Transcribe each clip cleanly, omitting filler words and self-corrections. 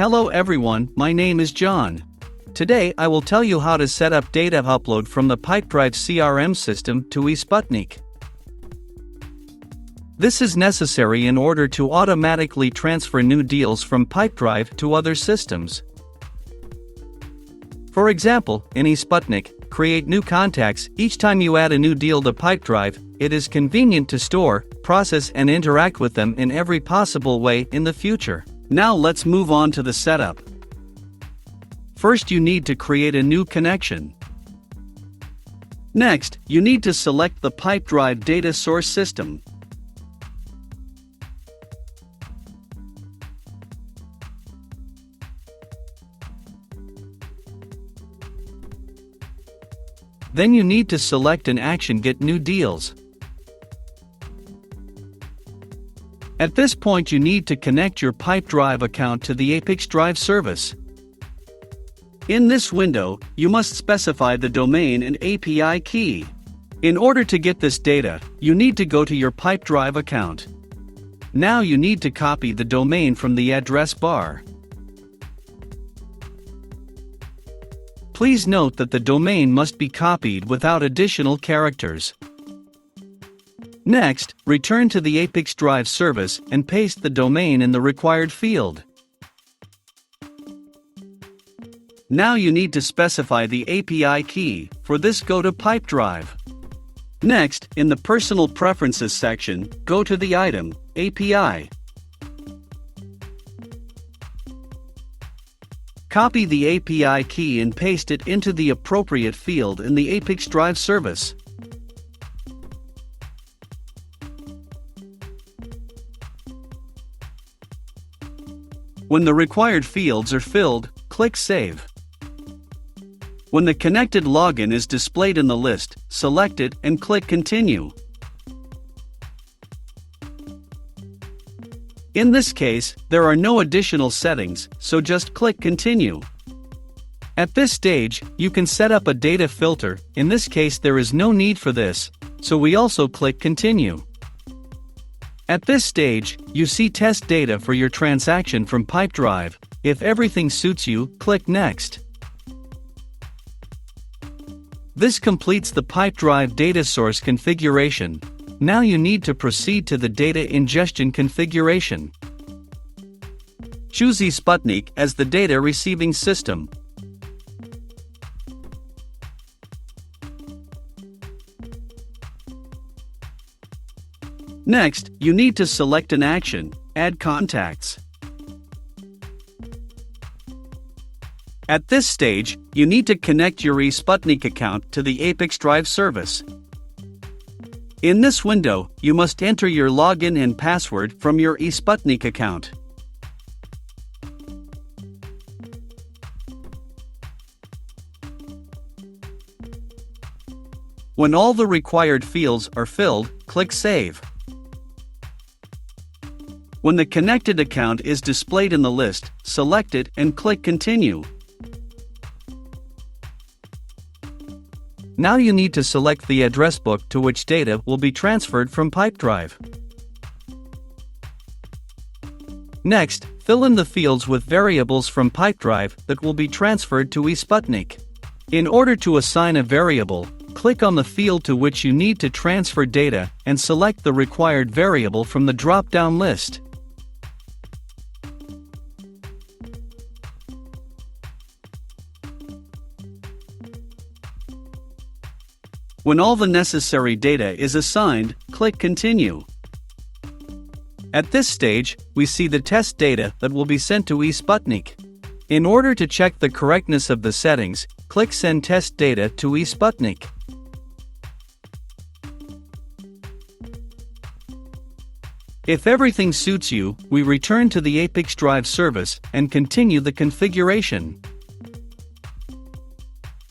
Hello everyone, my name is John. Today I will tell you how to set up data upload from the Pipedrive CRM system to eSputnik. This is necessary in order to automatically transfer new deals from Pipedrive to other systems. For example, in eSputnik, create new contacts. Each time you add a new deal to Pipedrive, it is convenient to store, process and interact with them in every possible way in the future. Now let's move on to the setup. First you need to create a new connection. Next, you need to select the Pipedrive data source system. Then you need to select an action Get New Deals. At this point you need to connect your Pipedrive account to the ApiX-Drive service. In this window, you must specify the domain and API key. In order to get this data, you need to go to your Pipedrive account. Now you need to copy the domain from the address bar. Please note that the domain must be copied without additional characters. Next, return to the ApiX-Drive service and paste the domain in the required field. Now you need to specify the API key. For this, go to Pipedrive. Next, in the Personal Preferences section, go to the item, API. Copy the API key and paste it into the appropriate field in the ApiX-Drive service. When the required fields are filled, click Save. When the connected login is displayed in the list, select it and click Continue. In this case, there are no additional settings, so just click Continue. At this stage, you can set up a data filter. In this case there is no need for this, so we also click Continue. At this stage, you see test data for your transaction from Pipedrive. If everything suits you, click Next. This completes the Pipedrive data source configuration. Now you need to proceed to the data ingestion configuration. Choose eSputnik as the data receiving system. Next, you need to select an action, Add Contacts. At this stage, you need to connect your eSputnik account to the ApiX-Drive service. In this window, you must enter your login and password from your eSputnik account. When all the required fields are filled, click Save. When the connected account is displayed in the list, select it and click Continue. Now you need to select the address book to which data will be transferred from Pipedrive. Next, fill in the fields with variables from Pipedrive that will be transferred to eSputnik. In order to assign a variable, click on the field to which you need to transfer data and select the required variable from the drop-down list. When all the necessary data is assigned, click Continue. At this stage, we see the test data that will be sent to eSputnik. In order to check the correctness of the settings, click Send Test Data to eSputnik. If everything suits you, we return to the ApiX-Drive service and continue the configuration.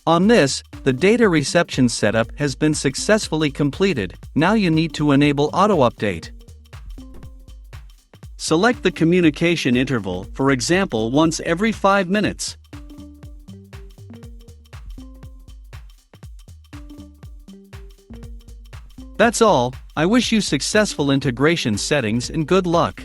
On this, the data reception setup has been successfully completed. Now you need to enable auto-update. Select the communication interval, for example once every 5 minutes. That's all. I wish you successful integration settings and good luck.